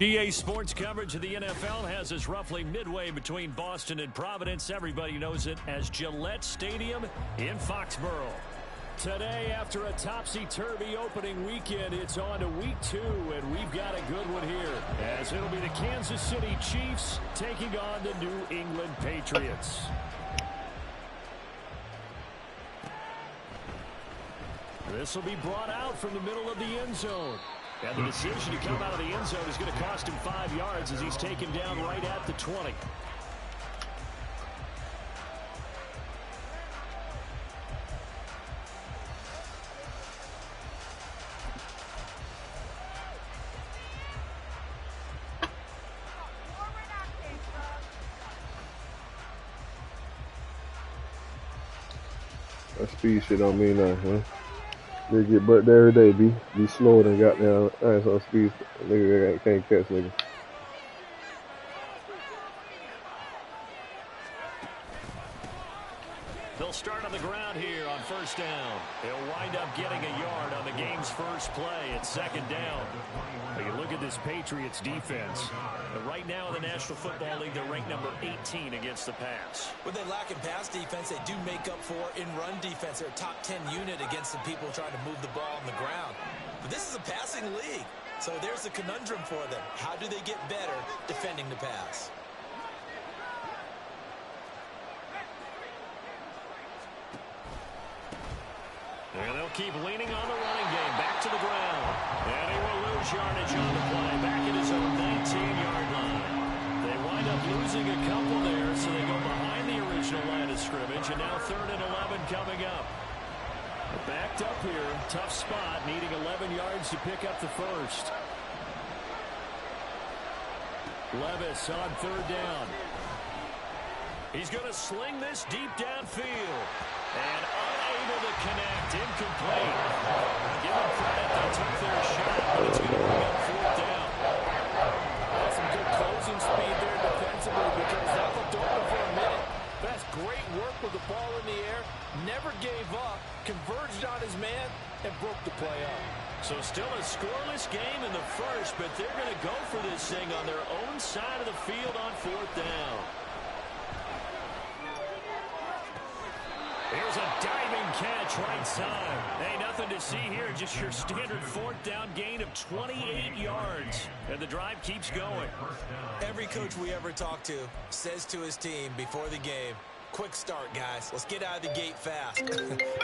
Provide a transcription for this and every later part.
EA Sports coverage of the NFL has us roughly midway between Boston and Providence. Everybody knows it as Gillette Stadium in Foxborough. Today, after a topsy-turvy opening weekend, it's on to week 2, and we've got a good one here, as it'll be the Kansas City Chiefs taking on the New England Patriots. This will be brought out from the middle of the end zone. And the decision to come out of the end zone is going to cost him 5 yards as he's taken down right at the 20. That speed shit don't mean nothing, huh? They get burnt every day, be slower than goddamn ass on speed. Nigga can't catch nigga. They'll start on the ground here on first down. They'll wind up getting a yard on the game's first play at second down. But you look at this Patriots defense. Right now in the National Football League, they're ranked number 18 against the pass. When they lack in pass defense, they do make up for in run defense. They're a top 10 unit against the people trying to move the ball on the ground. But this is a passing league. So there's a conundrum for them. How do they get better defending the pass? And they'll keep leaning on the running game. Back to the ground. And he will lose yardage on the play. Back at his own 19-yard line. They wind up losing a couple there, so they go behind the original line of scrimmage. And now 3rd and 11 coming up. Backed up here. Tough spot. Needing 11 yards to pick up the first. Levis on 3rd down. He's going to sling this deep downfield. And unable to connect. Incomplete. Give them credit. They took their shot, but it's going to bring up 4th down. That's some good closing speed there defensively because that looked open for a minute. That's great work with the ball in the air. Never gave up. Converged on his man and broke the play up. So still a scoreless game in the first, but they're going to go for this thing on their own side of the field on 4th down. Here's a diving catch right side. Hey, nothing to see here. Just your standard 4th down gain of 28 yards. And the drive keeps going. Every coach we ever talk to says to his team before the game, quick start, guys. Let's get out of the gate fast.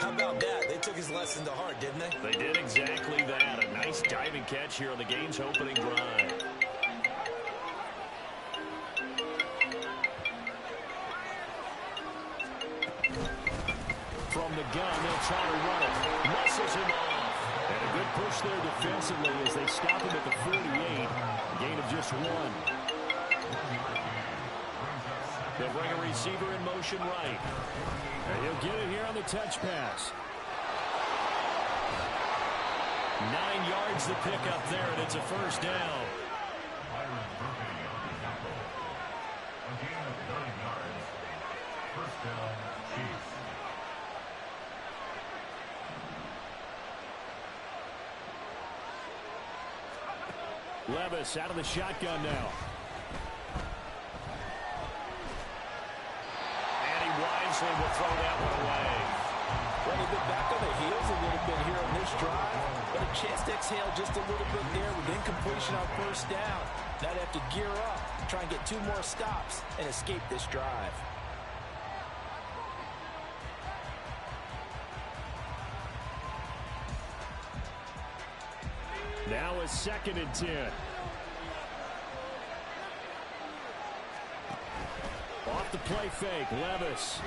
How about that? They took his lesson to heart, didn't they? They did exactly that. A nice diving catch here on the game's opening drive. From the gun, they'll try to run it. Muscles him off. And a good push there defensively as they stop him at the 48. A gain of just 1. They'll bring a receiver in motion right. And he'll get it here on the touch pass. 9 yards to pick up there, and it's a first down. First down, Chiefs. Levis out of the shotgun now. And he wisely will throw that one away. Well, they've been back on their heels a little bit here on this drive, but a chance to exhale just a little bit there with incompletion on first down. Now they have to gear up, try and get 2 more stops, and escape this drive. Now a 2nd and 10. Off the play fake, Levis.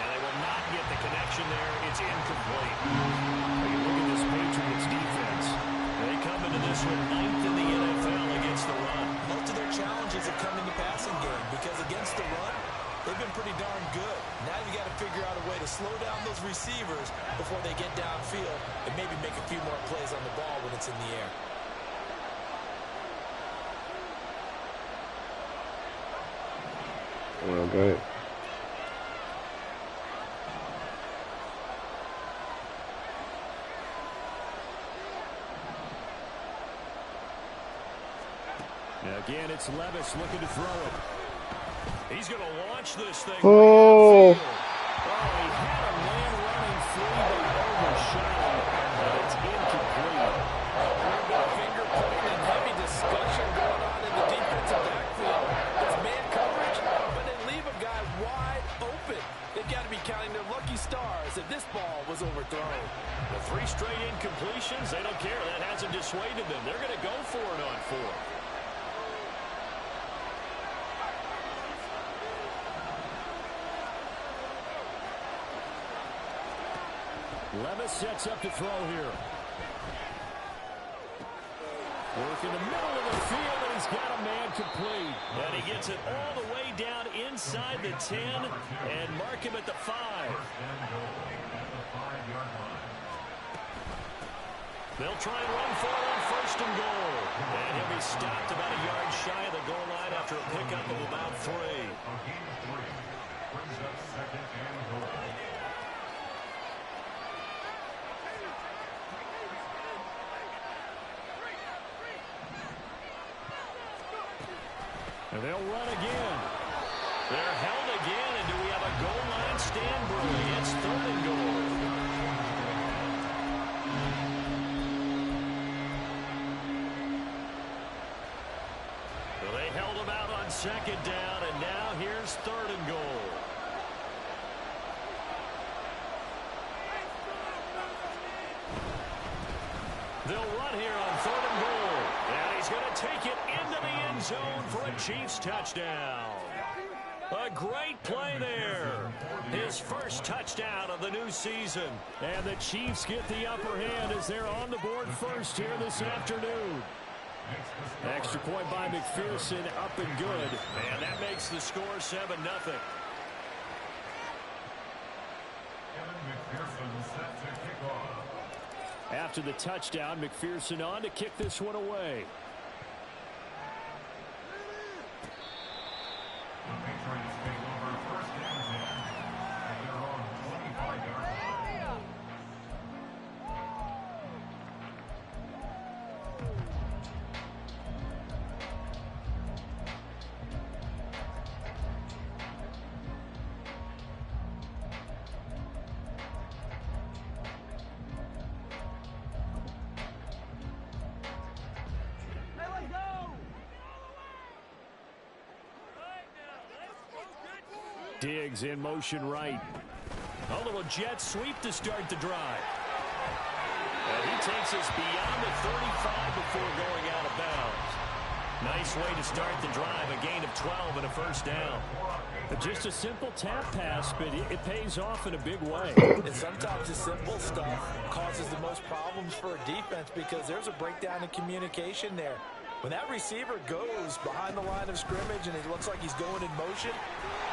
And they will not get the connection there. It's incomplete. You look at this Patriots defense. They come into this one 9th in the NFL against the run. Most of their challenges have come in the passing game because against the run, they've been pretty darn good. Now you got to figure out a way to slow down those receivers before they get downfield and maybe make a few more plays on the ball when it's in the air. Okay. Again, it's Levis looking to throw it. He's going to launch this thing. Oh. Right he had a man running free, but overshot him, and it's incomplete. A little bit of finger pointing and heavy discussion going on in the defensive backfield. It's man coverage, but they leave a guy wide open. They've got to be counting their lucky stars if this ball was overthrown. The 3 straight incompletions, they don't care. That hasn't dissuaded them. They're going to go for it on 4th. Levis sets up to throw here. Work in the middle of the field, and he's got a man complete. And he gets it all the way down inside the 10 and mark him at the 5. They'll try and run for it on 1st and goal. And he'll be stopped about a yard shy of the goal line after a pickup of about 3. And they'll run again. They're held again, and do we have a goal line stand, Brody? It's 3rd and goal. So they held him out on 2nd down, and now here's 3rd and goal. They'll run here on 3rd and goal. And he's going to take it into the end zone for a Chiefs touchdown. A great play there. His first touchdown of the new season. And the Chiefs get the upper hand as they're on the board first here this afternoon. Extra point by McPherson, up and good. And that makes the score 7-0. After the touchdown, McPherson on to kick this one away. Diggs in motion right. A little jet sweep to start the drive. And he takes us beyond the 35 before going out of bounds. Nice way to start the drive. A gain of 12 and a 1st down. Just a simple tap pass, but it pays off in a big way. And sometimes the simple stuff causes the most problems for a defense because there's a breakdown in communication there. When that receiver goes behind the line of scrimmage and it looks like he's going in motion,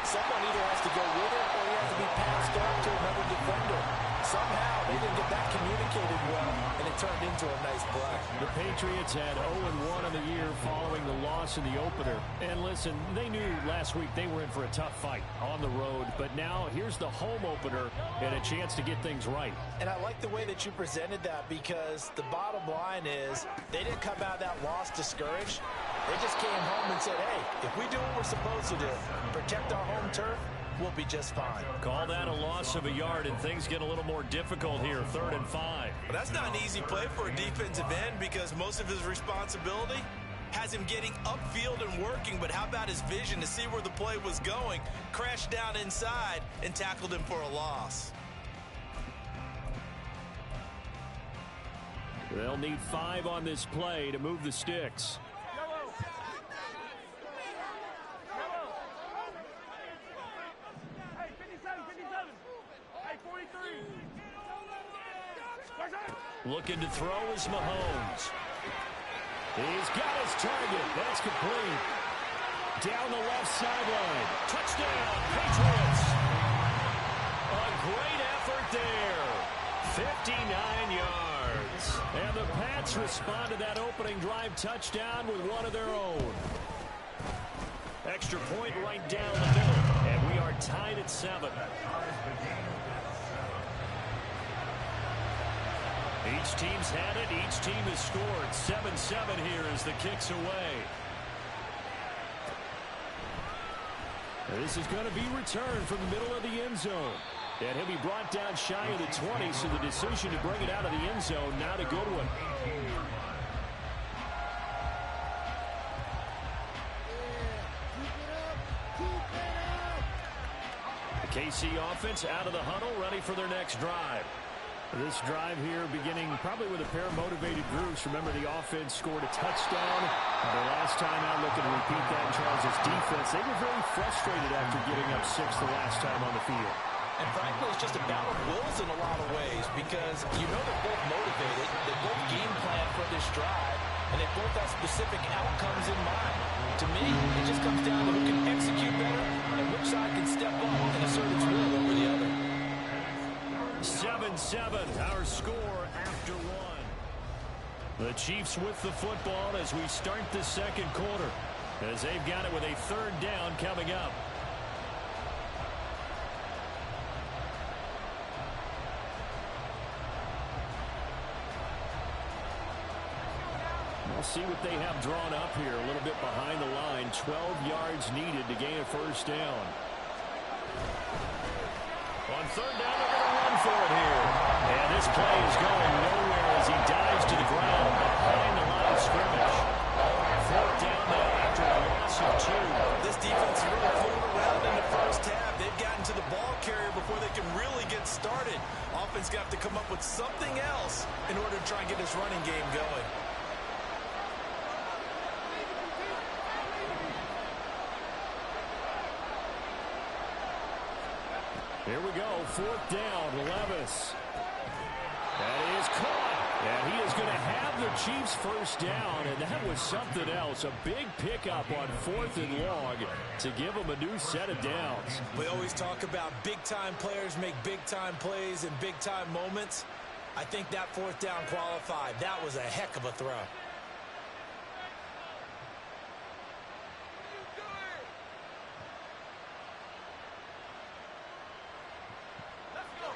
someone either has to go with it or he has to be passed off to another defender. Somehow they didn't get that communicated well, and it turned into a nice play. The Patriots had 0-1 on the year following the loss in the opener. And listen, they knew last week they were in for a tough fight on the road. But now here's the home opener and a chance to get things right. And I like the way that you presented that because the bottom line is they didn't come out of that loss discouraged. They just came home and said, hey, if we do what we're supposed to do, protect our home turf, we'll be just fine. Call that a loss of a yard, and things get a little more difficult here, 3rd and 5. But that's not an easy play for a defensive end because most of his responsibility has him getting upfield and working, but how about his vision to see where the play was going, crashed down inside, and tackled him for a loss. They'll need 5 on this play to move the sticks. Looking to throw is Mahomes. He's got his target. That's complete. Down the left sideline. Touchdown, Patriots. A great effort there. 59 yards. And the Pats respond to that opening drive touchdown with one of their own. Extra point right down the middle. And we are tied at 7. Each team's had it. Each team has scored. 7-7 here as the kick's away. This is going to be returned from the middle of the end zone. And he'll be brought down shy of the 20, so the decision to bring it out of the end zone, not a good one. The KC offense out of the huddle, ready for their next drive. This drive here beginning probably with a pair of motivated groups. Remember, the offense scored a touchdown. The last time out, looking to repeat that in Charles' defense. They were very frustrated after giving up 6 the last time on the field. And frankly, it's just a battle of wills in a lot of ways because you know they're both motivated. They both game plan for this drive, and they both have specific outcomes in mind. To me, it just comes down to who can execute better and which side can step up and assert its will over the other. 7-7, our score after one. The Chiefs with the football as we start the second quarter, as they've got it with a third down coming up. We'll see what they have drawn up here, a little bit behind the line. 12 yards needed to gain a first down. On third down, they're going to run for it here. And this play is going nowhere as he dives to the ground behind the line of scrimmage. Fourth down now after a loss of 2. This defense is really fooling around in the first half. They've gotten to the ball carrier before they can really get started. Offense got to come up with something else in order to try and get this running game going. Here we go, fourth down, Levis. That is caught, and he is going to have the Chiefs first down, and that was something else. A big pickup on 4th and long to give them a new set of downs. We always talk about big-time players make big-time plays in big-time moments. I think that fourth down qualified. That was a heck of a throw.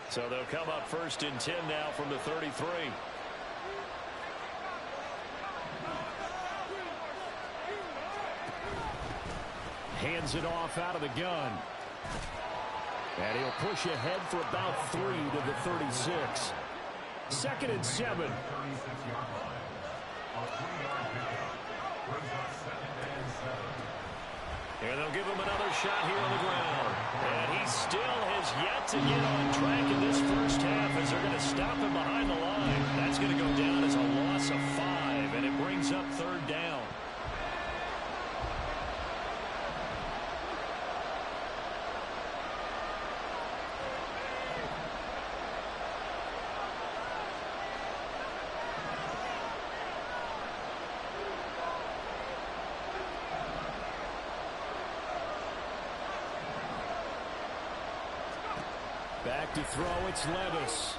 So they'll come up first and 10 now from the 33. Hands it off out of the gun. And he'll push ahead for about 3 to the 36. 2nd and 7. And they'll give him another shot here on the ground. And he still has yet to get on track in this first half as they're going to stop him behind the line. That's going to go down as a loss of 5, and it brings up third down. Back to throw, it's Levis.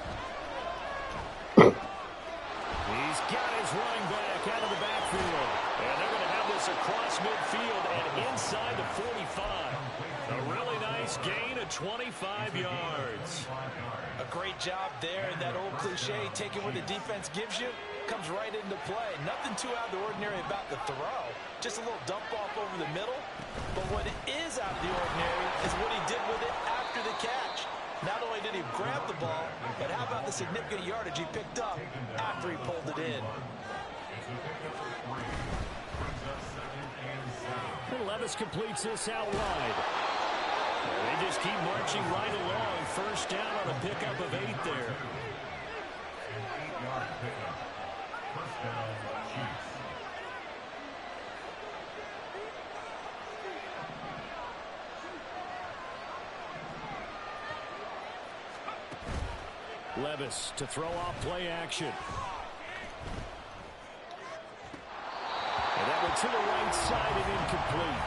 He's got his running back out of the backfield. And they're going to have this across midfield and inside the 45. A really nice gain of 25 yards. A great job there, and that old cliche, taking what the defense gives you, comes right into play. Nothing too out of the ordinary about the throw. Just a little dump off over the middle. But what is out of the ordinary is what he did with it after the catch. Not only did he grab the ball, but how about the significant yardage he picked up after he pulled it in. And Levis completes this out wide. They just keep marching right along. First down on a pickup of 8 there. Levis to throw off play action. And that went to the right side and incomplete.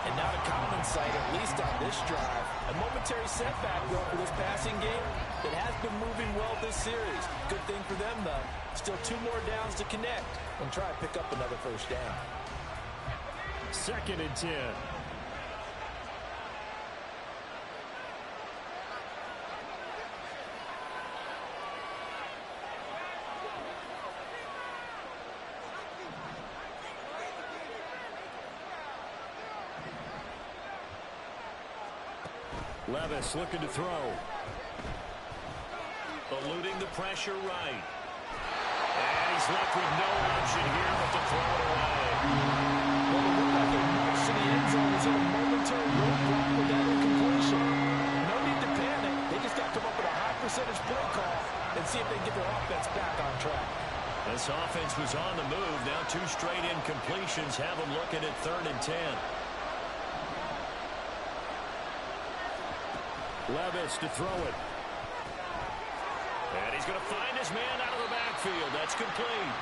And not a common sight, at least on this drive. A momentary setback, though, for this passing game that has been moving well this series. Good thing for them, though. Still 2 more downs to connect and try to pick up another first down. 2nd and 10. Levis looking to throw. Eluding the pressure right. And he's left with no option here but to throw it away. Well, it looked like a march to the end zone was in a momentary roadblock with that incompletion. No need to panic. They just got to come up with a high percentage play call and see if they can get their offense back on track. This offense was on the move. Now 2 straight incompletions have them looking at 3rd and 10. Levis to throw it. And he's going to find his man out of the backfield. That's complete.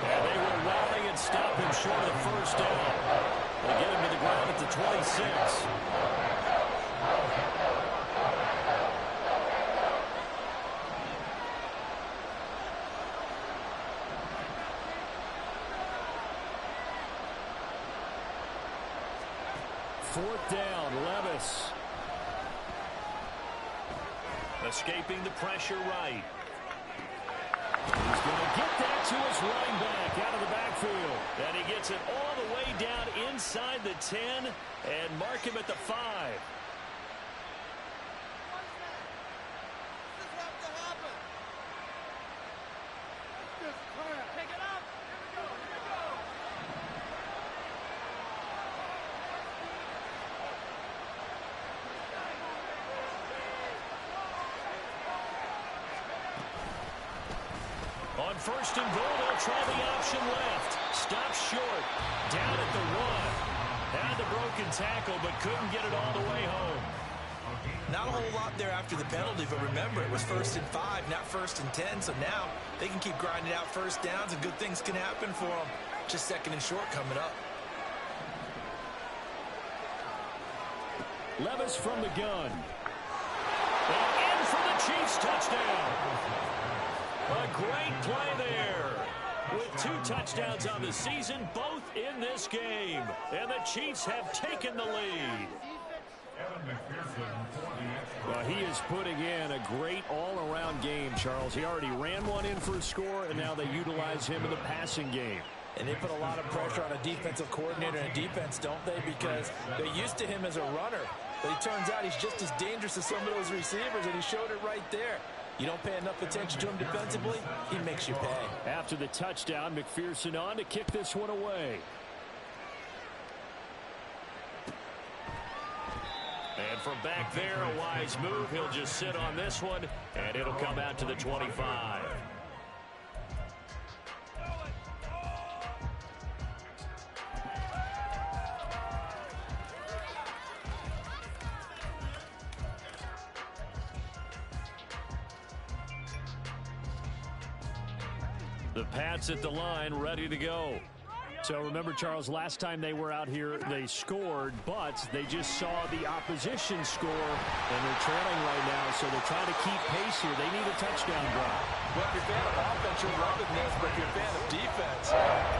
And they will rally and stop him short of the first down. They get him to the ground at the 26. Fourth down, Levis. Escaping the pressure right. He's going to get that to his running back out of the backfield. And he gets it all the way down inside the 10 and mark him at the 5. On 1st and goal, they'll try the option left. Stop short. Down at the 1. Had the broken tackle, but couldn't get it all the way home. Not a whole lot there after the penalty, but remember, it was 1st and 5, not 1st and 10. So now they can keep grinding out first downs, and good things can happen for them. Just 2nd and short coming up. Levis from the gun. And in for the Chiefs touchdown. A great play there. With 2 touchdowns on the season, both in this game. And the Chiefs have taken the lead. Well, he is putting in a great all-around game, Charles. He already ran one in for a score, and now they utilize him in the passing game. And they put a lot of pressure on a defensive coordinator and defense, don't they? Because they're used to him as a runner. But it turns out he's just as dangerous as some of those receivers, and he showed it right there. You don't pay enough attention to him defensively, he makes you pay. After the touchdown, McPherson on to kick this one away. And from back there, a wise move. He'll just sit on this one, and it'll come out to the 25. The Pats at the line, ready to go. So remember, Charles, last time they were out here, they scored, but they just saw the opposition score, and they're trailing right now, so they're trying to keep pace here. They need a touchdown drive. Well, if you're a fan of offense, you're loving this, but if you're a fan of defense,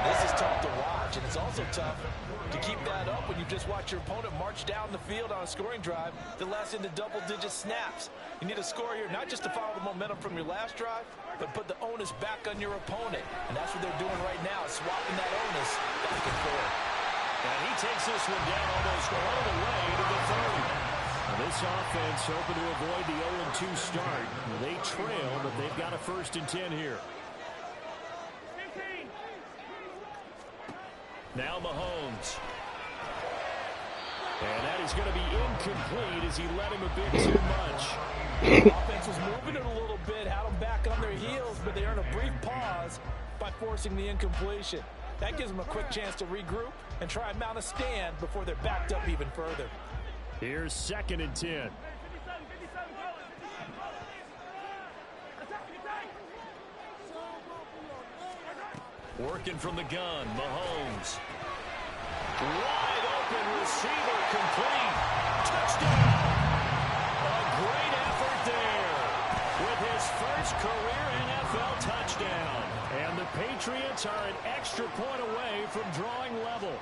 this is tough to watch, and it's also tough to keep that up when you just watch your opponent march down the field on a scoring drive that lasts into double-digit snaps. You need a score here, not just to follow the momentum from your last drive, but put the onus back on your opponent. And that's what they're doing right now, swapping that onus back and forth. And he takes this one down almost all the way to the 30. This offense hoping to avoid the 0-2 start. They trail, but they've got a 1st and 10 here. Now Mahomes. And that is going to be incomplete as he let him a bit too much. The offense was moving it a little bit, had them back on their heels, but they earned a brief pause by forcing the incompletion. That gives them a quick chance to regroup and try and mount a stand before they're backed up even further. Here's 2nd and 10. Working from the gun, Mahomes. Wide open receiver, complete. Touchdown! A great effort there with his first career NFL touchdown. And the Patriots are an extra point away from drawing level.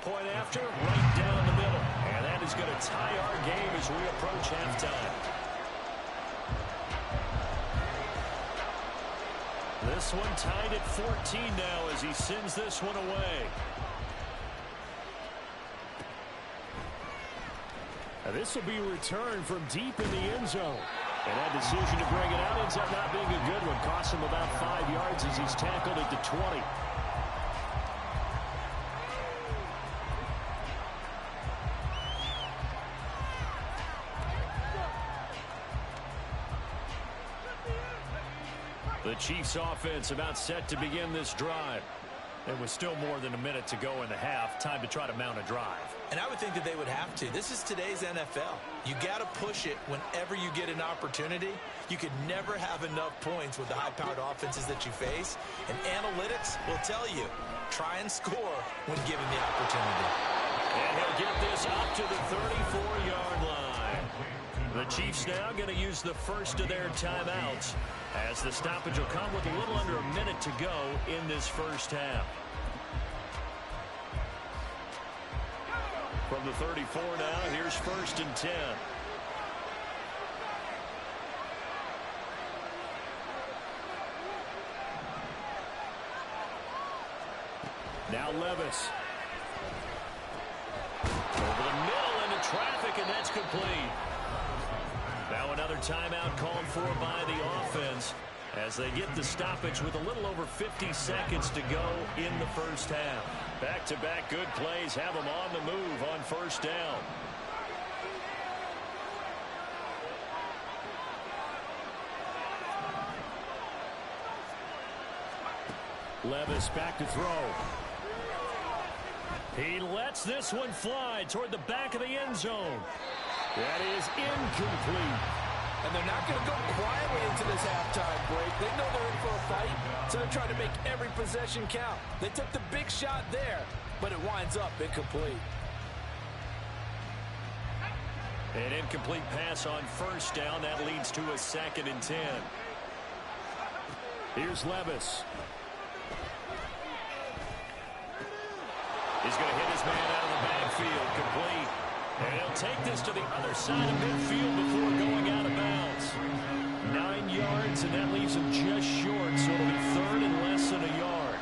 Point after, right down the middle. And that is going to tie our game as we approach halftime. This one tied at 14 now as he sends this one away. And this will be returned from deep in the end zone. And that decision to bring it out ends up not being a good one. Costs him about 5 yards as he's tackled at the 20. The Chiefs offense about set to begin this drive. There was still more than a minute to go in the half. Time to try to mount a drive. And I would think that they would have to. This is today's NFL. You got to push it whenever you get an opportunity. You could never have enough points with the high-powered offenses that you face. And analytics will tell you, try and score when given the opportunity. And he'll get this up to the 34-yard line. The Chiefs now going to use the first of their timeouts, as the stoppage will come with a little under a minute to go in this first half. From the 34 now, here's 1st and 10. Now Levis. Over the middle into traffic, and that's complete. Now another timeout called for by the offense as they get the stoppage with a little over 50 seconds to go in the first half. Back-to-back good plays have them on the move on 1st down. Levis back to throw. He lets this one fly toward the back of the end zone. That is incomplete. And they're not going to go quietly into this halftime break. They know they're in for a fight, so they're trying to make every possession count. They took the big shot there, but it winds up incomplete. An incomplete pass on 1st down. That leads to a 2nd and 10. Here's Levis. He's going to hit his man out of the backfield. Complete. And he'll take this to the other side of midfield before going out of bounds. 9 yards, and that leaves him just short, so it'll be 3rd and less than a yard.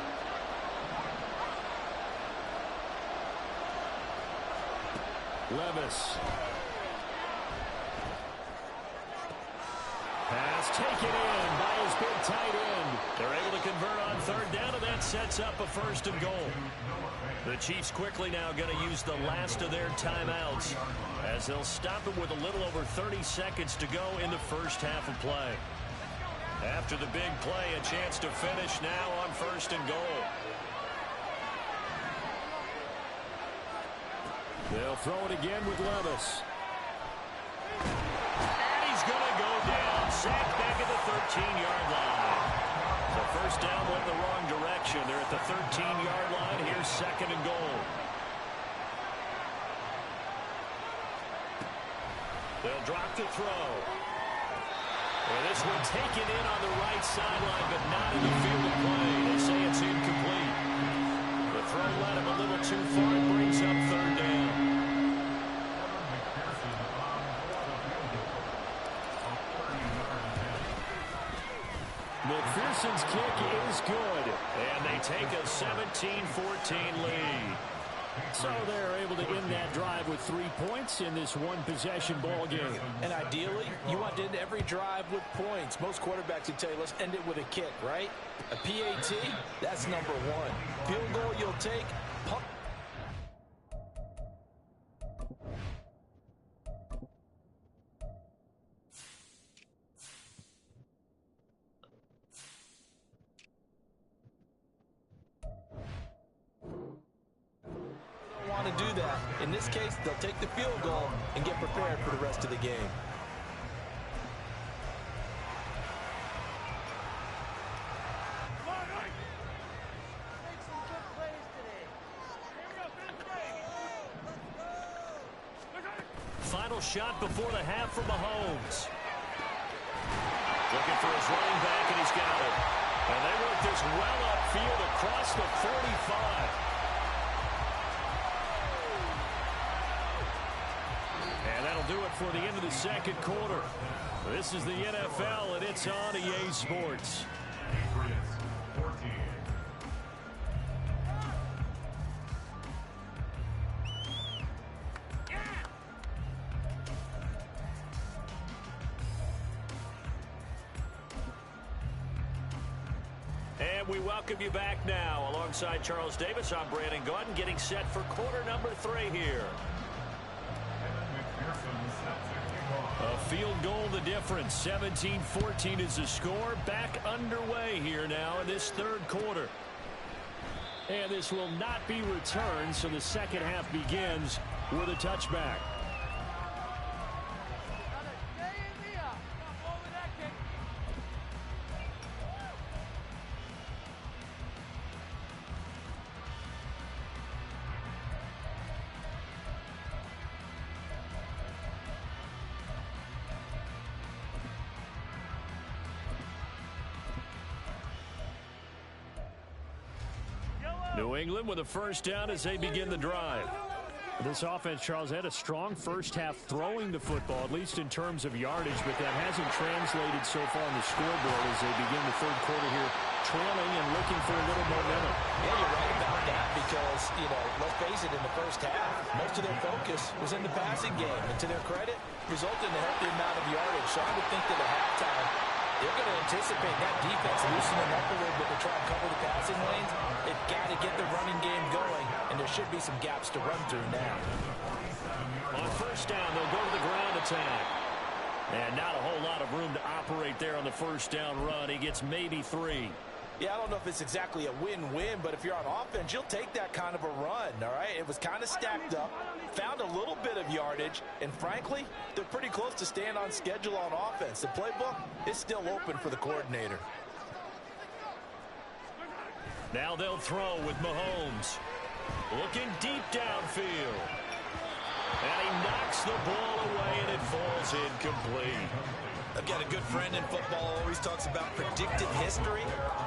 Levis. Pass taken in by his big tight end. They're able to convert on 3rd down, and that sets up a 1st and goal. The Chiefs quickly now going to use the last of their timeouts as they'll stop it with a little over 30 seconds to go in the first half of play. After the big play, a chance to finish now on 1st and goal. They'll throw it again with Levis. And he's going to go down. Sacked back at the 13-yard line. The 1st down went the wrong direction. They're at the 13-yard line. Here's 2nd and goal. They'll drop the throw. And this one taken in on the right sideline, but not in the field of play. They say it's incomplete. The throw led him a little too far. It brings up 3rd down. McPherson's kick is good, and they take a 17-14 lead. So they're able to end that drive with 3 points in this one-possession ball game. And ideally, you want to end every drive with points. Most quarterbacks would tell you, let's end it with a kick, right? A PAT, that's number 1. Field goal you'll take, punt. Want to do that. In this case, they'll take the field goal and get prepared for the rest of the game. Final shot before the half from Mahomes. Looking for his running back, and he's got it. And they work this well upfield across the 45. And that'll do it for the end of the 2nd quarter. This is the NFL, and it's on EA Sports. And we welcome you back now. Alongside Charles Davis, I'm Brandon Gordon, getting set for quarter number 3 here. A field goal the difference. 17-14 is the score. Back underway here now in this third quarter. And this will not be returned, so the second half begins with a touchback. New England with a first down as they begin the drive. This offense, Charles, had a strong first half throwing the football, at least in terms of yardage, but that hasn't translated so far on the scoreboard as they begin the third quarter here, trailing and looking for a little momentum. Yeah, you're right about that because, let's face it, in the first half, most of their focus was in the passing game. And to their credit, resulted in a healthy amount of yardage. So I would think that at halftime, they're going to anticipate that defense loosening up a little bit to try and cover the passing lanes. They've got to get the running game going, and there should be some gaps to run through now. On first down, they'll go to the ground attack. And not a whole lot of room to operate there on the first down run. He gets maybe 3. Yeah, I don't know if it's exactly a win-win, but if you're on offense, you'll take that kind of a run, all right? It was kind of stacked up, found a little bit of yardage, and frankly, they're pretty close to staying on schedule on offense. The playbook is still open for the coordinator. Now they'll throw with Mahomes. Looking deep downfield. And he knocks the ball away, and it falls incomplete. I've got a good friend in football who always talks about predictive history.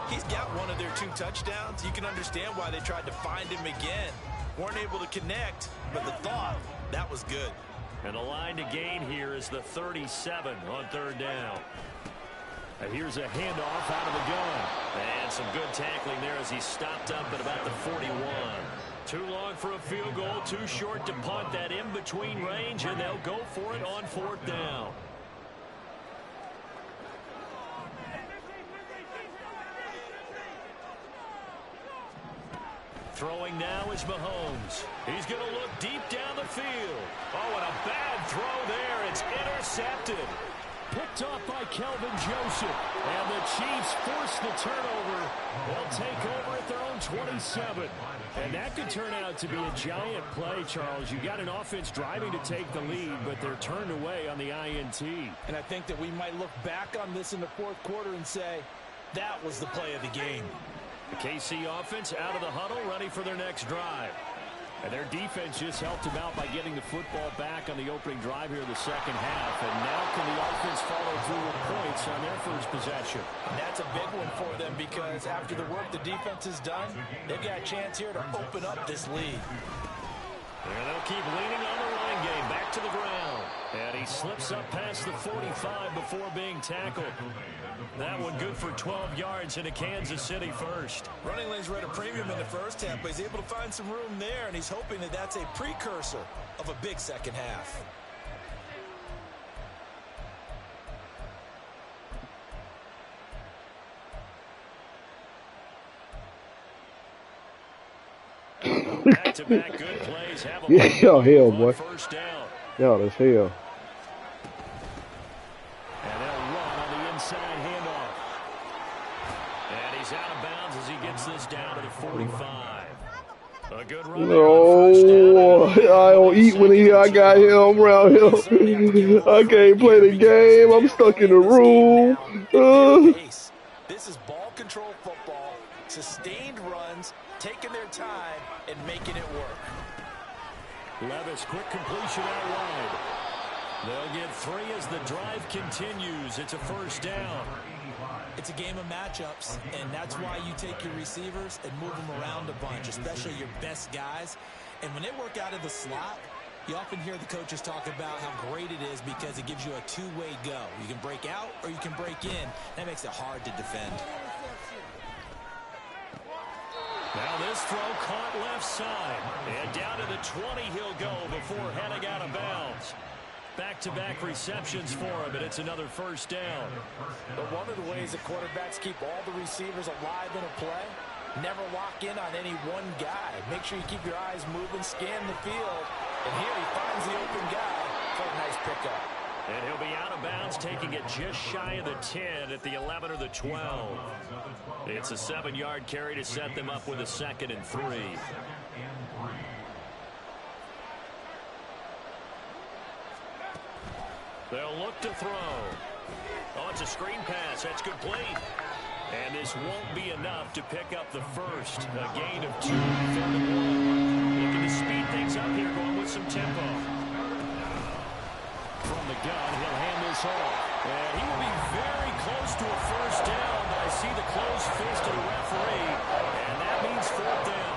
He's got one of their 2 touchdowns. You can understand why they tried to find him again. Weren't able to connect, but the thought, that was good. And the line to gain here is the 37 on third down. And here's a handoff out of the gun. And some good tackling there as he stopped up at about the 41. Too long for a field goal, too short to punt. That in-between range, and they'll go for it on fourth down. Throwing now is Mahomes. He's going to look deep down the field. Oh, and a bad throw there. It's intercepted. Picked off by Kelvin Joseph. And the Chiefs force the turnover. They'll take over at their own 27. And that could turn out to be a giant play, Charles. You got an offense driving to take the lead, but they're turned away on the INT. And I think that we might look back on this in the fourth quarter and say, that was the play of the game. The KC offense out of the huddle, ready for their next drive. And their defense just helped them out by getting the football back on the opening drive here in the second half. And now can the offense follow through with points on their first possession? And that's a big one for them because after the work the defense has done, they've got a chance here to open up this lead. And they'll keep leaning on the running game, back to the ground. And he slips up past the 45 before being tackled. That one good for 12 yards in a Kansas City first. Running lanes were at a premium in the first half, but he's able to find some room there, and he's hoping that that's a precursor of a big second half. Back-to-back good plays. Have a Yeah, hell, boy. First down. Yeah, that's hell. And they'll run on the inside handoff. And he's out of bounds as he gets this down to the 45. A good run. No, I don't eat when I got him around him. I can't play the game. I'm stuck in the room. This is ball control football, sustained runs, taking their time and making it work. Levis, quick completion out wide. They'll get 3 as the drive continues. It's a first down. It's a game of matchups, and that's why you take your receivers and move them around a bunch, especially your best guys. And when they work out of the slot, you often hear the coaches talk about how great it is because it gives you a two-way go. You can break out or you can break in. That makes it hard to defend. Now this throw caught left side. And down to the 20 he'll go before heading out of bounds. Back-to-back receptions for him, and it's another first down. But one of the ways that quarterbacks keep all the receivers alive in a play, never lock in on any one guy. Make sure you keep your eyes moving, scan the field. And here he finds the open guy for a nice pickup. And he'll be out of bounds, taking it just shy of the 10 at the 11 or the 12. It's a 7-yard carry to set them up with a 2nd and 3. They'll look to throw. Oh, it's a screen pass. That's complete. And this won't be enough to pick up the first. A gain of 2, 3rd and 1. Looking to speed things up here, going with some tempo. From the gun, he'll hand this off. And he will be very close to a first down, but I see the closed fist of the referee, and that means 4th down.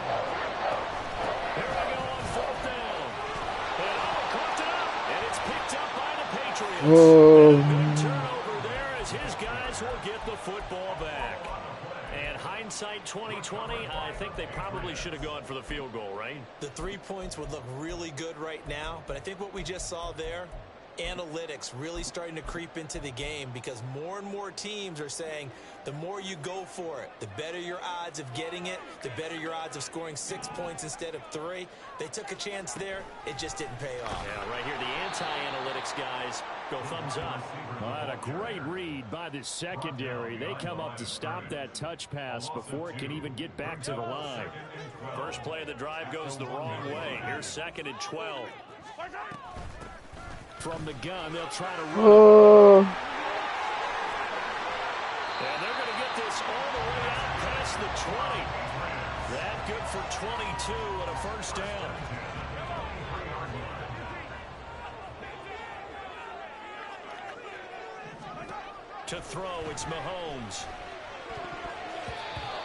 Here we go on 4th down. And caught it up, and it's picked up by the Patriots. And a good turnover there as his guys will get the football back. And hindsight 2020, I think they probably should have gone for the field goal, right? The 3 points would look really good right now, but I think what we just saw there, analytics really starting to creep into the game, because more and more teams are saying the more you go for it, the better your odds of getting it, the better your odds of scoring 6 points instead of 3. They took a chance there. It just didn't pay off. Yeah, right here, the anti-analytics guys go thumbs up. What a great read by the secondary. They come up to stop that touch pass before it can even get back to the line. First play of the drive goes the wrong way. Here's 2nd and 12. From the gun, they'll try to run. And they're going to get this all the way out past the 20. That good for 22 and a first down. To throw, it's Mahomes.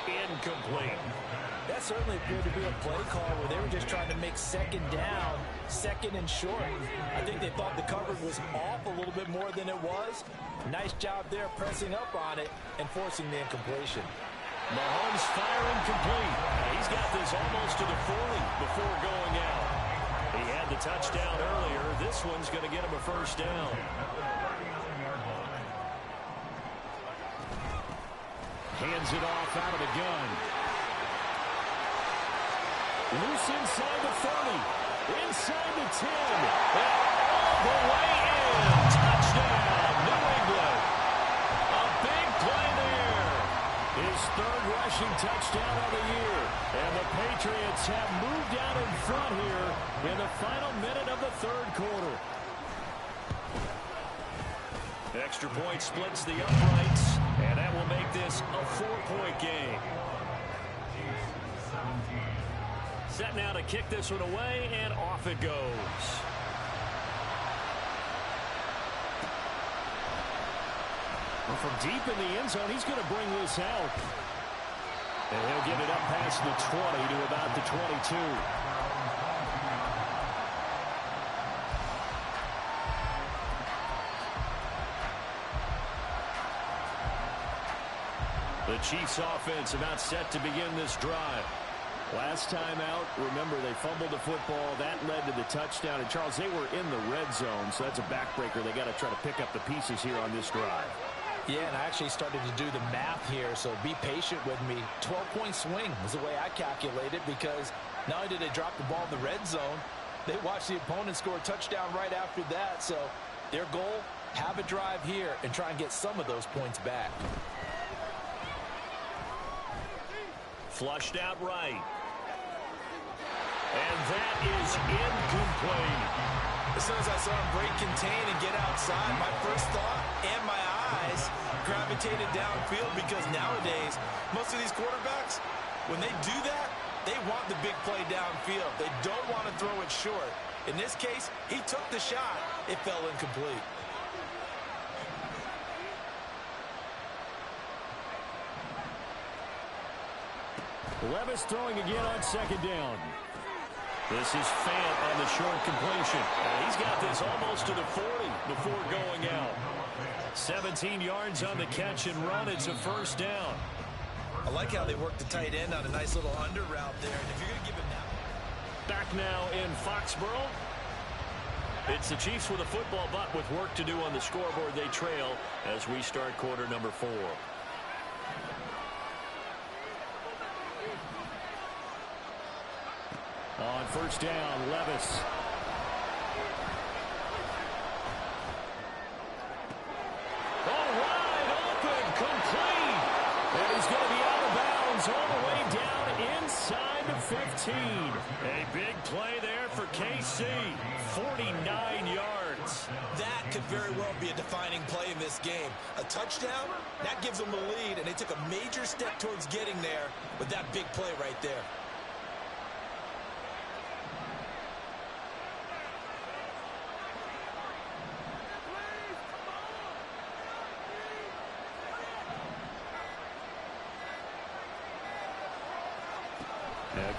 Incomplete. That certainly appeared to be a play call where they were just trying to make 2nd down, 2nd and short. I think they thought the coverage was off a little bit more than it was. Nice job there pressing up on it and forcing the incompletion. Mahomes firing complete. He's got this almost to the 40 before going out. He had the touchdown earlier. This one's going to get him a first down. Hands it off out of the gun. Loose inside the 30. Inside the 10. And all the way in. Touchdown, New England. A big play there. His 3rd rushing touchdown of the year. And the Patriots have moved out in front here in the final minute of the 3rd quarter. Extra point splits the uprights, and that will make this a 4-point game. Set now to kick this one away, and off it goes. Well, from deep in the end zone, he's going to bring this out. And he'll get it up past the 20 to about the 22. The Chiefs offense about set to begin this drive. Last time out, remember, they fumbled the football. That led to the touchdown. And, Charles, they were in the red zone, so that's a backbreaker. They got to try to pick up the pieces here on this drive. Yeah, and I actually started to do the math here, so be patient with me. 12-point swing is the way I calculate it, because not only did they drop the ball in the red zone, they watched the opponent score a touchdown right after that. So their goal, have a drive here and try and get some of those points back. Flushed out right. And that is incomplete. As soon as I saw him break contain and get outside, my first thought and my eyes gravitated downfield, because nowadays, most of these quarterbacks, when they do that, they want the big play downfield. They don't want to throw it short. In this case, he took the shot. It fell incomplete. Levis throwing again on 2nd down. This is Fant on the short completion. He's got this almost to the 40 before going out. 17 yards on the catch and run. It's a first down. I like how they work the tight end on a nice little under route there. And if you're going to give him that. Back now in Foxborough. It's the Chiefs with a football, but with work to do on the scoreboard. They trail as we start quarter number 4. On first down, Levis. Oh, wide open, complete. And he's going to be out of bounds all the way down inside the 15. A big play there for KC. 49 yards. That could very well be a defining play in this game. A touchdown, that gives them the lead, and they took a major step towards getting there with that big play right there.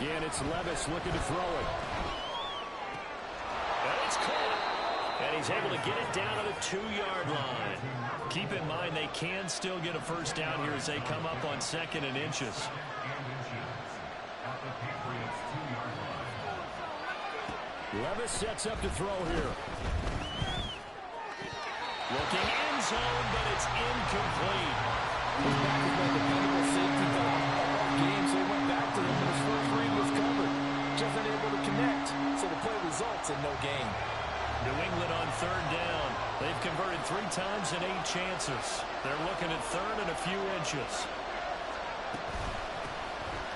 Again, it's Levis looking to throw it. And it's caught. And he's able to get it down to the 2-yard line. Keep in mind they can still get a first down here as they come up on 2nd and inches. Levis sets up to throw here. Looking end zone, but it's incomplete. His back has been a dependable safety valve all game, so he went back to him, but his first read was covered. Just unable to connect, so the play results in no gain. New England on 3rd down. They've converted 3 times and 8 chances. They're looking at 3rd and a few inches.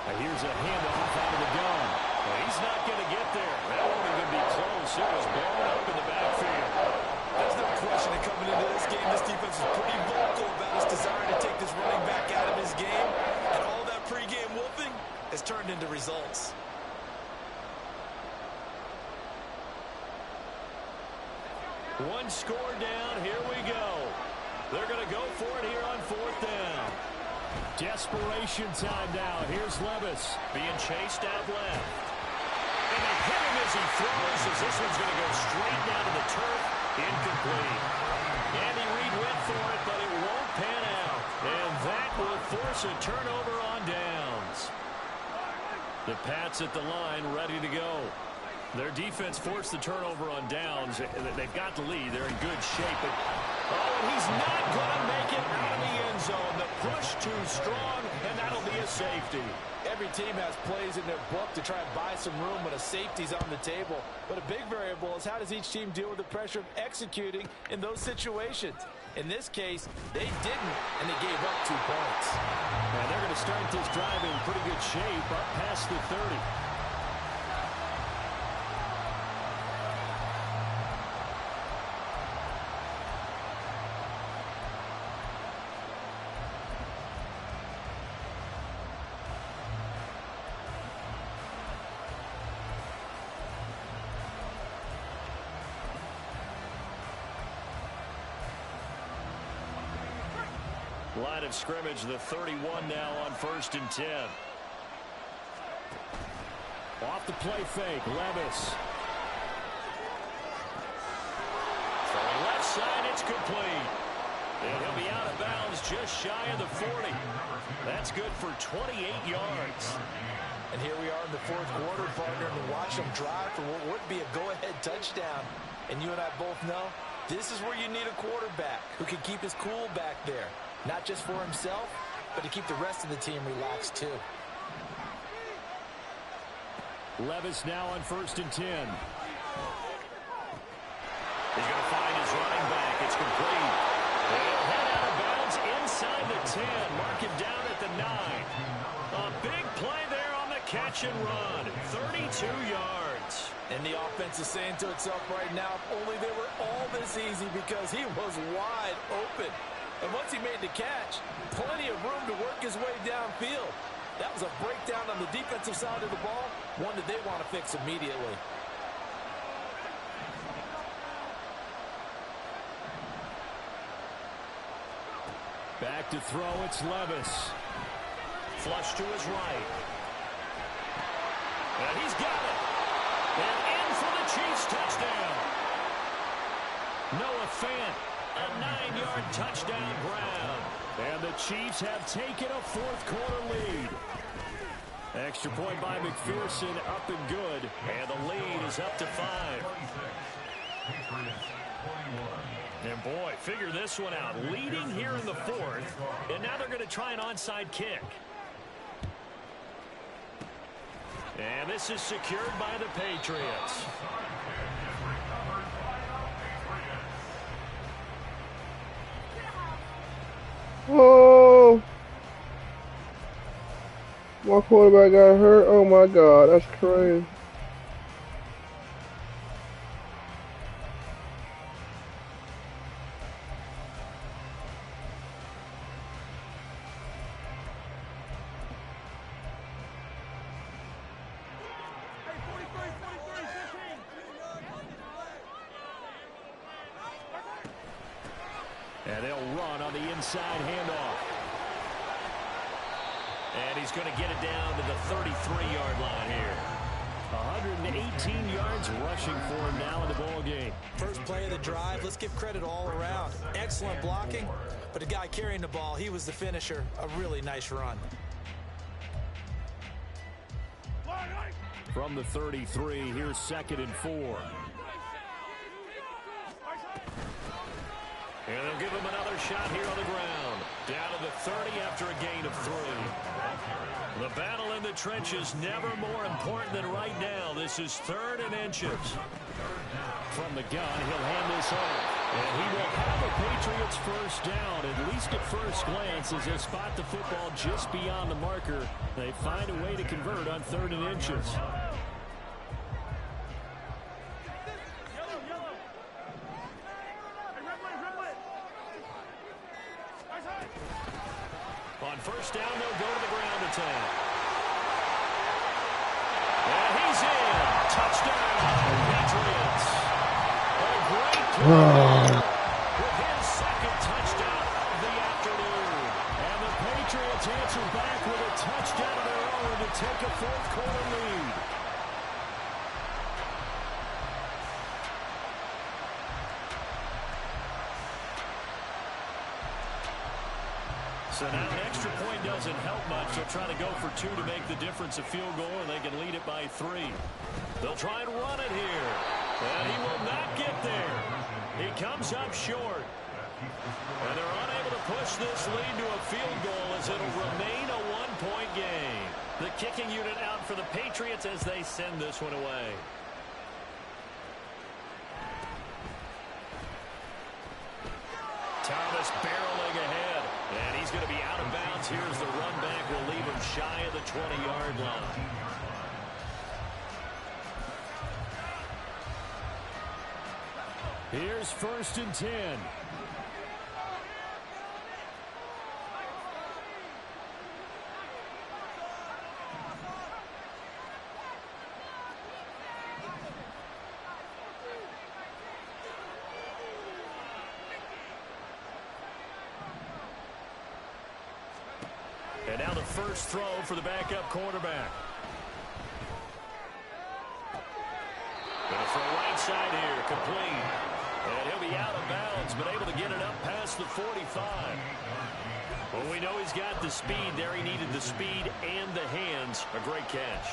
Now here's a handoff out of the gun. Well, he's not going to get there. That won't even be close. It was blown up in the backfield. There's no question that coming into this game, this defense is pretty vocal about its desire to take this running back out of his game. And all that pregame whooping has turned into results. One score down. Here we go. They're going to go for it here on 4th down. Desperation time now. Here's Levis being chased out left. And they hit him as he throws, as this one's going to go straight down to the turf. Incomplete. Andy Reid went for it, but it won't pan out. And that will force a turnover on downs. The Pats at the line ready to go. Their defense forced the turnover on downs. They've got the lead. They're in good shape. But, oh, he's not going to make it out of the end zone. The push too strong, and that'll be a safety. Every team has plays in their book to try and buy some room when a safety's on the table. But a big variable is how does each team deal with the pressure of executing in those situations. In this case, they didn't, and they gave up 2 points. And they're going to start this drive in pretty good shape up past the 30. Line of scrimmage, the 31 now on 1st and 10. Off the play fake, Levis. Throwing left side, it's complete. And he'll be out of bounds just shy of the 40. That's good for 28 yards. And here we are in the 4th quarter, partner, and watch them drive for what would be a go-ahead touchdown. And you and I both know this is where you need a quarterback who can keep his cool back there. Not just for himself, but to keep the rest of the team relaxed too. Levis now on 1st and 10. He's going to find his running back. It's complete. He'll head out of bounds inside the 10. Mark him down at the 9. A big play there on the catch and run. 32 yards. And the offense is saying to itself right now, if only they were all this easy, because he was wide open. And once he made the catch, plenty of room to work his way downfield. That was a breakdown on the defensive side of the ball, one that they want to fix immediately. Back to throw, it's Levis. Flush to his right. And he's got it. And in for the Chiefs touchdown. Noah Fant, a 9-yard touchdown grab. And the Chiefs have taken a 4th quarter lead. Extra point by McPherson, up and good. And the lead is up to 5. And boy, figure this one out. Leading here in the fourth, and now they're going to try an onside kick. And this is secured by the Patriots. Oh, my quarterback got hurt. Oh my God, that's crazy. And they'll run on the inside handoff. And he's going to get it down to the 33-yard line here. 118 yards rushing for him now in the ball game. First play of the drive, let's give credit all around. Excellent blocking, but the guy carrying the ball, he was the finisher. A really nice run. From the 33, here's 2nd and 4. And they'll give him another shot here on the ground. Down to the 30 after a gain of 3. The battle in the trenches never more important than right now. This is 3rd and inches. From the gun, he'll hand this off. And he will have a Patriots first down, at least at first glance, as they spot the football just beyond the marker. They find a way to convert on 3rd and inches. On first down, they'll go to the ground attack. And he's in. Touchdown, Patriots. A great play with his 2nd touchdown of the afternoon. And the Patriots answer back with a touchdown of their own to take a 4th-quarter lead. So now an extra point doesn't help much. They'll try to go for 2 to make the difference a field goal, and they can lead it by 3. They'll try and run it here. And he will not get there. He comes up short. And they're unable to push this lead to a field goal as it'll remain a 1-point game. The kicking unit out for the Patriots as they send this one away. Thomas barreling ahead. And he's going to be out of bounds. Here's the run back. Will leave him shy of the 20-yard line. Here's 1st and 10. And now the first throw for the backup quarterback. Going to throw right side here, complete. And he'll be out of bounds, but able to get it up past the 45. Well, we know he's got the speed there. He needed the speed and the hands. A great catch.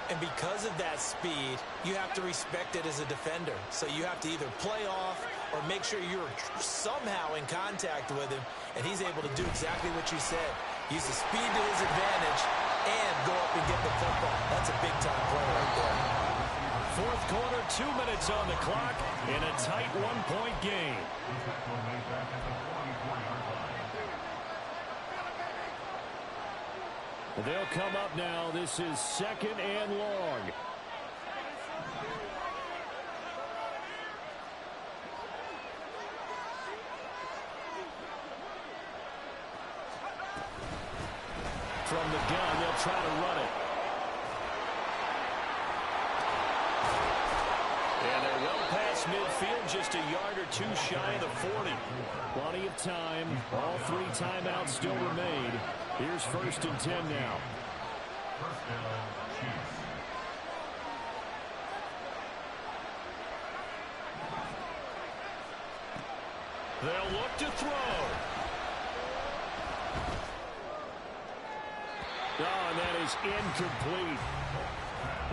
And because of that speed, you have to respect it as a defender. So you have to either play off or make sure you're somehow in contact with him. And he's able to do exactly what you said. Use the speed to his advantage and go up and get the football. That's a big-time play right there. 4th quarter, 2 minutes on the clock in a tight 1-point game. They'll come up now. This is 2nd and long. From the gun, they'll try to run it. And they're well past midfield, just a yard or 2 shy of the 40. Plenty of time. All 3 timeouts still remain. Here's 1st and 10 now. They'll look to throw. Oh, and that is incomplete.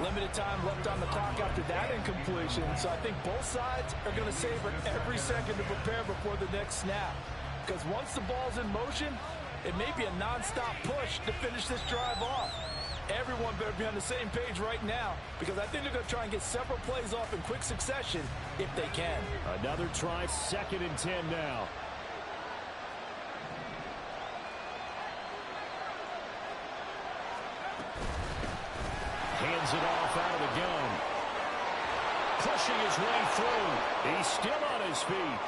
Limited time left on the clock after that incompletion, so I think both sides are going to savor every second to prepare before the next snap. Because once the ball's in motion, it may be a non-stop push to finish this drive off. Everyone better be on the same page right now, because I think they're going to try and get several plays off in quick succession if they can. Another try, 2nd and 10 now. Hands it off out of the gun. Pushing his way through. He's still on his feet.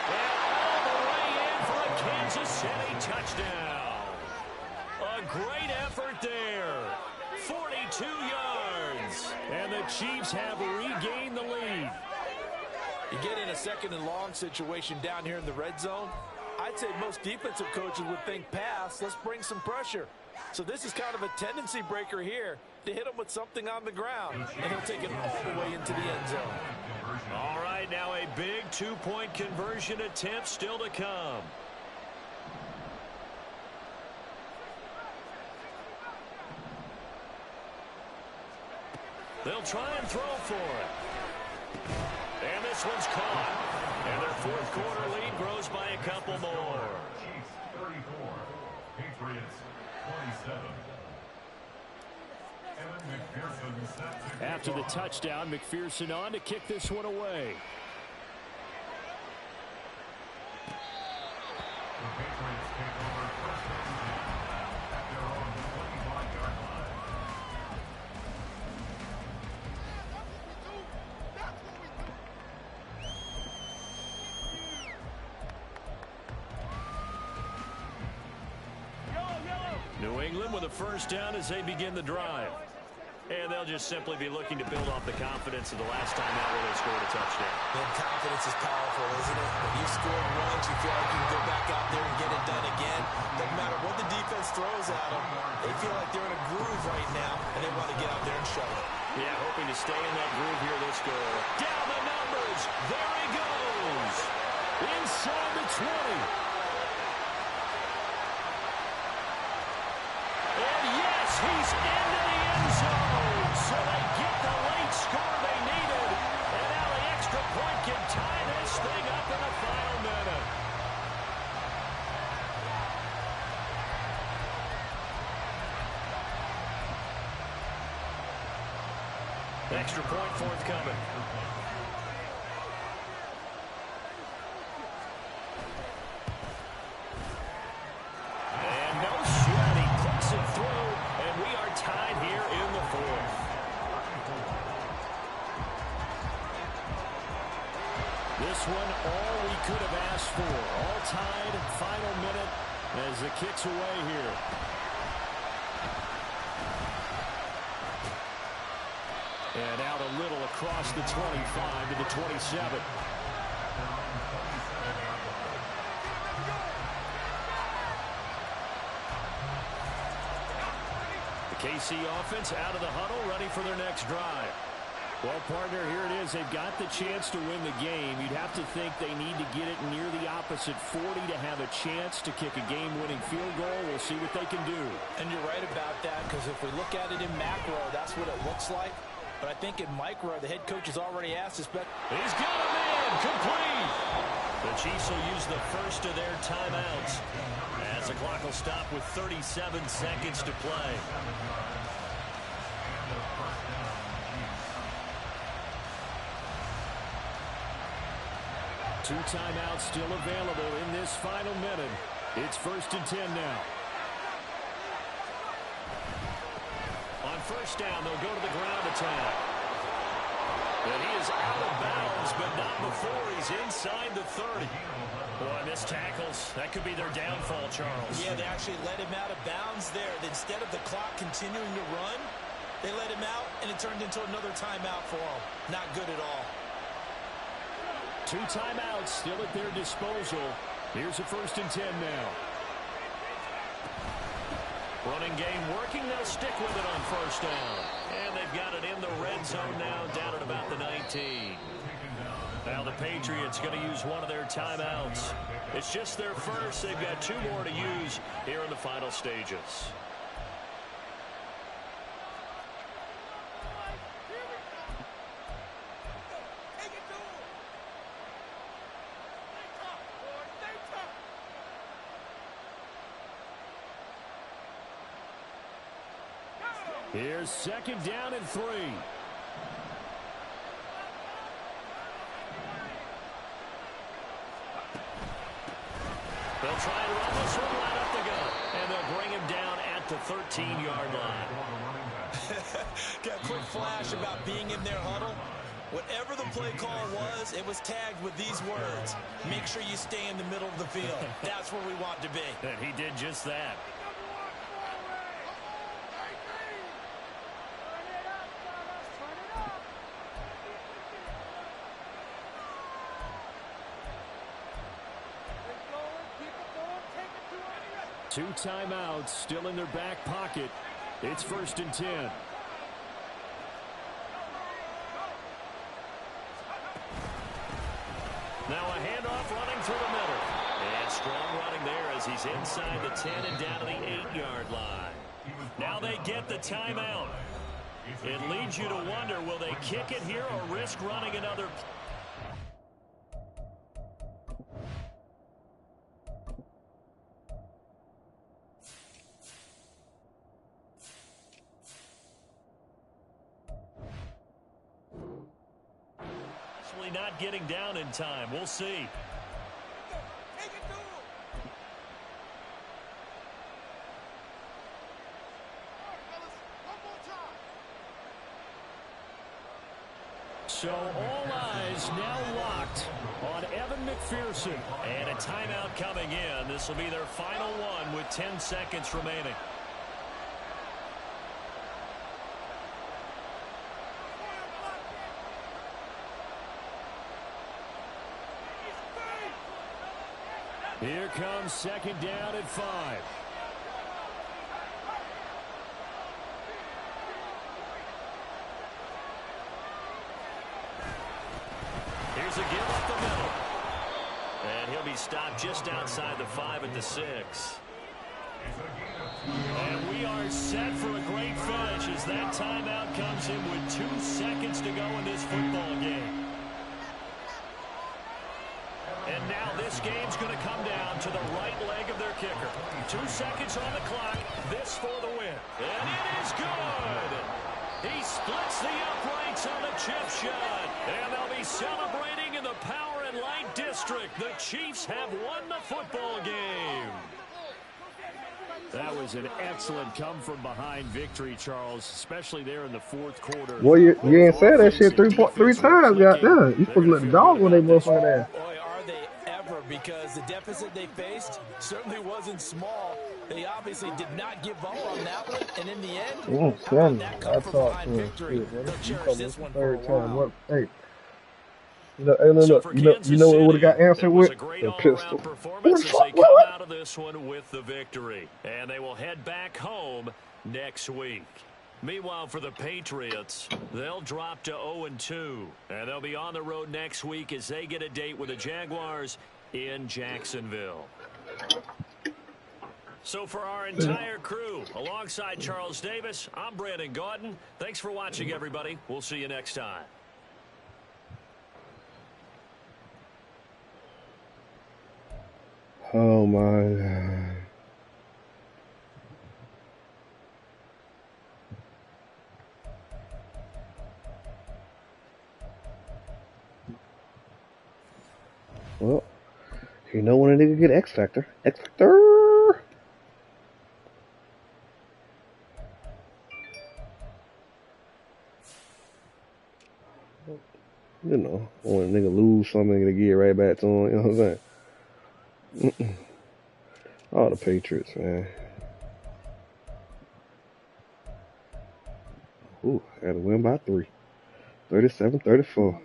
And all the way in for a Kansas City touchdown. A great effort there. 42 yards. And the Chiefs have regained the lead. You get in a 2nd and long situation down here in the red zone, I'd say most defensive coaches would think pass, let's bring some pressure. So this is kind of a tendency breaker here to hit him with something on the ground, and he'll take it all the way into the end zone. All right, now a big 2-point conversion attempt still to come. They'll try and throw for it. And this one's caught. And their 4th quarter lead grows by a couple more. Chiefs 34, Patriots 27. After the touchdown, McPherson on to kick this one away. The Patriots take over 1st and 10 at their own 25-yard line. New England with a 1st down as they begin the drive. And they'll just simply be looking to build off the confidence of the last time out where they scored a touchdown. And confidence is powerful, isn't it? When you've scored once, you feel like you can go back out there and get it done again. Doesn't matter what the defense throws at them. They feel like they're in a groove right now, and they want to get out there and show it. Yeah, hoping to stay in that groove here this go. Down the numbers. There he goes. Inside the 20. And yes, he's into the end zone. So they get the late score they needed. And now the extra point can tie this thing up in the final minute. Extra point forthcoming. And no sweat. He puts it through, and we are tied here in the 4th. This one, all we could have asked for. All tied, final minute as the kick's away here. And out a little across the 25 to the 27. The KC offense out of the huddle, ready for their next drive. Well, partner, here it is. They've got the chance to win the game. You'd have to think they need to get it near the opposite 40 to have a chance to kick a game-winning field goal. We'll see what they can do. And you're right about that, because if we look at it in macro, that's what it looks like. But I think in micro, the head coach has already asked us. He's got a man, complete. The Chiefs will use the first of their timeouts as the clock will stop with 37 seconds to play. Two timeouts still available in this final minute. It's 1st and 10 now. On 1st down, they'll go to the ground attack. And he is out of bounds, but not before he's inside the 30. Boy, missed tackles. That could be their downfall, Charles. Yeah, they actually let him out of bounds there. Instead of the clock continuing to run, they let him out, and it turned into another timeout for him. Not good at all. Two timeouts still at their disposal. Here's a 1st and 10 now. Running game working. They'll stick with it on 1st down. And they've got it in the red zone now, down at about the 19. Now the Patriots going to use one of their timeouts. It's just their first. They've got 2 more to use here in the final stages. Here's 2nd down and 3. They'll try and run this one right up the gut. And they'll bring him down at the 13-yard line. Got a quick flash about being in their huddle. Whatever the play call was, it was tagged with these words. Make sure you stay in the middle of the field. That's where we want to be. And he did just that. Two timeouts still in their back pocket. It's 1st and 10. Now a handoff running through the middle. And strong running there as he's inside the 10 and down to the 8-yard line. Now they get the timeout. It leads you to wonder, will they kick it here or risk running another play? Not getting down in time. We'll see. So all eyes now locked on Evan McPherson. And a timeout coming in. This will be their final one with 10 seconds remaining. Here comes 2nd down and 5. Here's a give up the middle. And he'll be stopped just outside the 5 at the 6. And we are set for a great finish as that timeout comes in with 2 seconds to go in this football game. And now this game's going to come down to the right leg of their kicker. 2 seconds on the clock. This for the win. And it is good. He splits the uprights on the chip shot. And they'll be celebrating in the Power and Light District. The Chiefs have won the football game. That was an excellent come-from-behind victory, Charles, especially there in the 4th quarter. Well, you ain't said that shit 3 times, goddamn. You supposed to let the dog on they motherfucking ass. Boy, are they ever, because the deficit they faced certainly wasn't small. They obviously did not give up on that one, and in the end, how about that come-from-behind victory? They'll cherish this one for a while. Hey, look, you know what would have got answered with? The pistol. Performance as they come out of this one with the victory. And they will head back home next week. Meanwhile, for the Patriots, they'll drop to 0-2. And they'll be on the road next week as they get a date with the Jaguars in Jacksonville. So for our entire crew, alongside Charles Davis, I'm Brandon Gaudin. Thanks for watching, everybody. We'll see you next time. Oh my God. Well, you know when a nigga get X Factor. X Factor! You know, when a nigga lose something, they get right back to him, you know what I'm saying? All the Patriots, man. Ooh, had to win by 3. 37-34.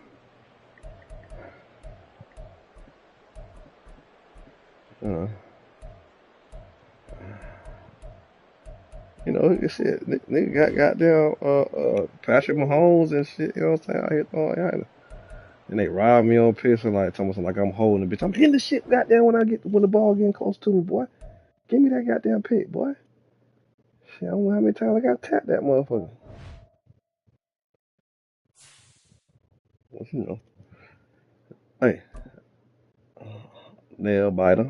You know, you see it. Nigga got goddamn Patrick Mahomes and shit, you know what I'm saying? I hit throwing. And they robbed me on piss and like talking like I'm holding the bitch. I'm hitting the shit goddamn when the ball getting close to me, boy. Give me that goddamn pick, boy. Shit, I don't know how many times I got tapped that motherfucker. Well, you know. Hey. Nail biter.